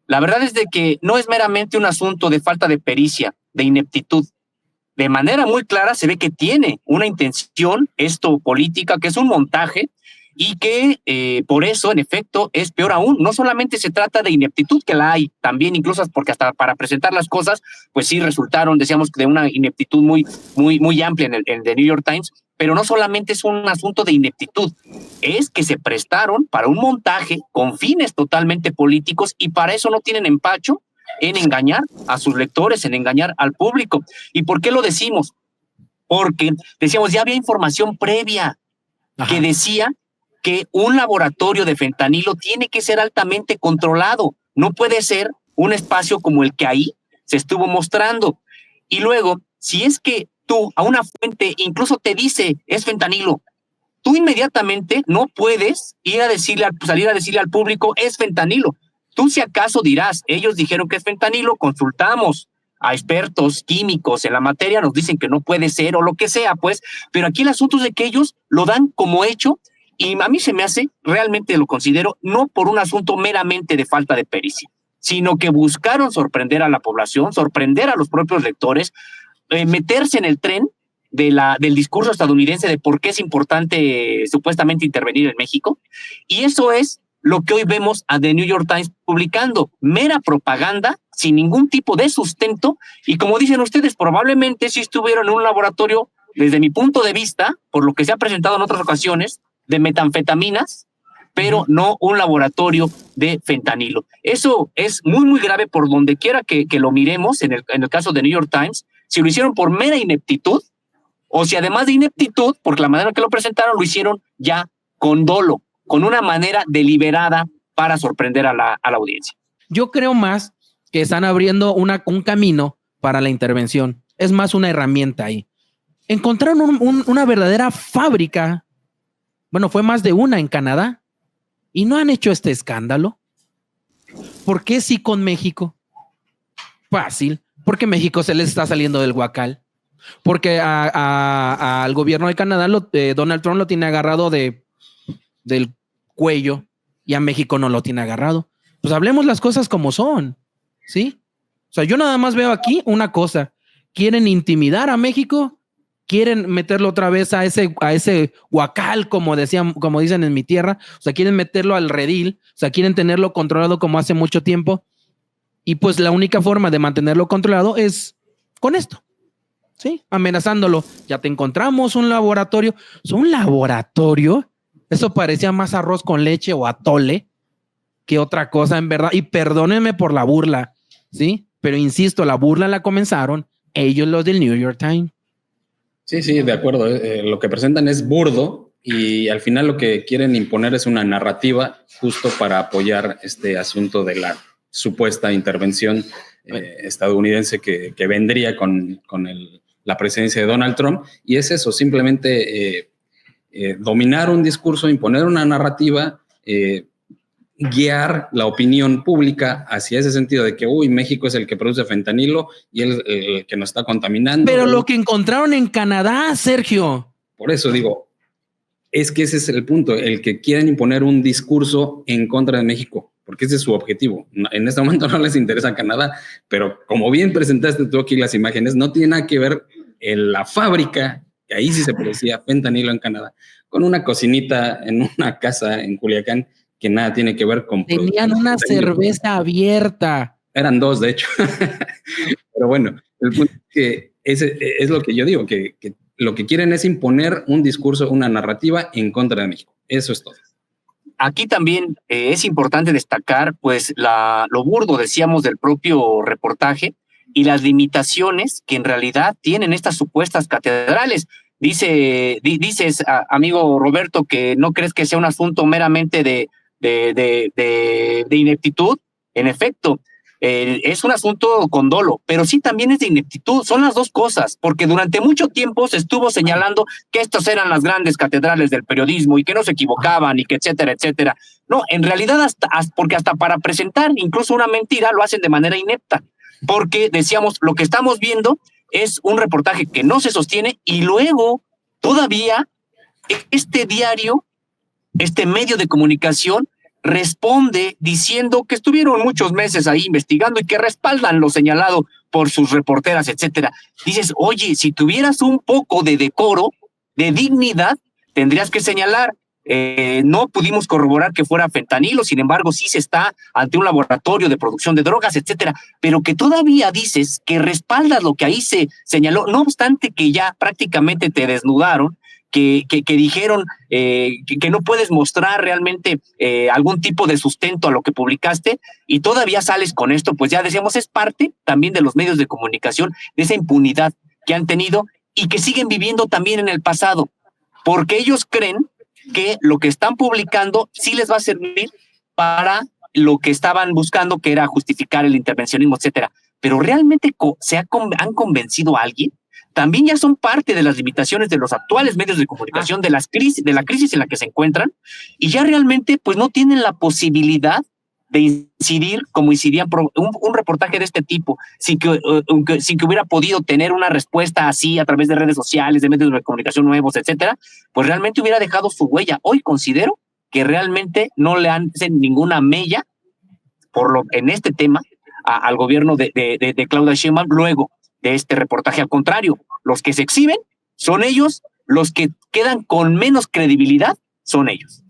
La verdad es de que no es meramente un asunto de falta de pericia, de ineptitud. De manera muy clara se ve que tiene una intención, esto política, que es un montaje, y que por eso, en efecto, es peor aún. No solamente se trata de ineptitud, que la hay también, incluso porque hasta para presentar las cosas, pues sí resultaron, decíamos, de una ineptitud muy amplia en el The New York Times, pero no solamente es un asunto de ineptitud, es que se prestaron para un montaje con fines totalmente políticos y para eso no tienen empacho en engañar a sus lectores, en engañar al público. ¿Y por qué lo decimos? Porque decíamos, ya había información previa que decía que un laboratorio de fentanilo tiene que ser altamente controlado. No puede ser un espacio como el que ahí se estuvo mostrando. Y luego, si es que tú a una fuente incluso te dice es fentanilo, tú inmediatamente no puedes ir a decirle, salir a decirle al público es fentanilo. Tú si acaso dirás, ellos dijeron que es fentanilo, consultamos a expertos químicos en la materia, nos dicen que no puede ser o lo que sea, pues, pero aquí el asunto es de que ellos lo dan como hecho y a mí se me hace, realmente lo considero, no por un asunto meramente de falta de pericia, sino que buscaron sorprender a la población, sorprender a los propios lectores, meterse en el tren del discurso estadounidense de por qué es importante supuestamente intervenir en México. Y eso es lo que hoy vemos a The New York Times publicando, mera propaganda sin ningún tipo de sustento. Y como dicen ustedes, probablemente si estuvieron en un laboratorio, desde mi punto de vista, por lo que se ha presentado en otras ocasiones, de metanfetaminas, pero no un laboratorio de fentanilo. Eso es muy grave por donde quiera que lo miremos, en el caso de New York Times, si lo hicieron por mera ineptitud, o si además de ineptitud, porque la manera en que lo presentaron, lo hicieron ya con dolo, con una manera deliberada para sorprender a la audiencia. Yo creo más que están abriendo un camino para la intervención. Es más una herramienta ahí. Encontraron una verdadera fábrica. Bueno, fue más de una en Canadá y no han hecho este escándalo. ¿Por qué sí con México? Fácil, porque México se les está saliendo del guacal. Porque al gobierno de Canadá Donald Trump lo tiene agarrado del cuello y a México no lo tiene agarrado. Pues hablemos las cosas como son, ¿sí? O sea, yo nada más veo aquí una cosa. Quieren intimidar a México, quieren meterlo otra vez a ese huacal, como dicen en mi tierra. O sea, quieren meterlo al redil, o sea, quieren tenerlo controlado como hace mucho tiempo. Y pues la única forma de mantenerlo controlado es con esto. Sí, amenazándolo. Ya te encontramos un laboratorio. ¿Un laboratorio? Eso parecía más arroz con leche o atole que otra cosa, en verdad. Y perdónenme por la burla, ¿sí? Pero insisto, la burla la comenzaron ellos, los del New York Times. Sí, de acuerdo. Lo que presentan es burdo y al final lo que quieren imponer es una narrativa justo para apoyar este asunto de la supuesta intervención estadounidense que vendría con la presidencia de Donald Trump. Y es eso, simplemente dominar un discurso, imponer una narrativa, guiar la opinión pública hacia ese sentido de que, México es el que produce fentanilo y el que nos está contaminando. Pero lo que encontraron en Canadá, Sergio. Por eso digo, es que ese es el punto, el que quieren imponer un discurso en contra de México, porque ese es su objetivo. En este momento no les interesa Canadá, pero como bien presentaste tú aquí las imágenes, no tiene nada que ver en la fábrica, que ahí sí se producía fentanilo en Canadá, con una cocinita en una casa en Culiacán, que nada tiene que ver con... Tenían una cerveza abierta. Eran dos, de hecho. Pero bueno, el punto es que ese es lo que yo digo, que lo que quieren es imponer un discurso, una narrativa en contra de México. Eso es todo. Aquí también es importante destacar, pues, lo burdo, decíamos, del propio reportaje y las limitaciones que en realidad tienen estas supuestas catedrales. Dices, amigo Roberto, que no crees que sea un asunto meramente de ineptitud. En efecto, es un asunto con dolo, pero sí también es de ineptitud. Son las dos cosas, porque durante mucho tiempo se estuvo señalando que estas eran las grandes catedrales del periodismo y que no se equivocaban y que etcétera, etcétera. No, en realidad porque hasta para presentar incluso una mentira lo hacen de manera inepta, porque decíamos, lo que estamos viendo es un reportaje que no se sostiene y luego todavía este diario, este medio de comunicación, responde diciendo que estuvieron muchos meses ahí investigando y que respaldan lo señalado por sus reporteras, etcétera. Dices, oye, si tuvieras un poco de decoro, de dignidad, tendrías que señalar, no pudimos corroborar que fuera fentanilo, sin embargo, sí se está ante un laboratorio de producción de drogas, etcétera, pero que todavía dices que respaldas lo que ahí se señaló, no obstante que ya prácticamente te desnudaron, que dijeron que no puedes mostrar realmente algún tipo de sustento a lo que publicaste y todavía sales con esto, pues ya decíamos, es parte también de los medios de comunicación, de esa impunidad que han tenido y que siguen viviendo también en el pasado, porque ellos creen que lo que están publicando sí les va a servir para lo que estaban buscando, que era justificar el intervencionismo, etcétera. Pero realmente han convencido a alguien. También ya son parte de las limitaciones de los actuales medios de comunicación, de la crisis en la que se encuentran, y ya realmente pues no tienen la posibilidad de incidir como incidirían un reportaje de este tipo, sin que hubiera podido tener una respuesta así a través de redes sociales, de medios de comunicación nuevos, etcétera, pues realmente hubiera dejado su huella. Hoy considero que realmente no le hacen ninguna mella en este tema al gobierno de Claudia Sheinbaum luego de este reportaje. Al contrario, los que se exhiben son ellos, los que quedan con menos credibilidad son ellos.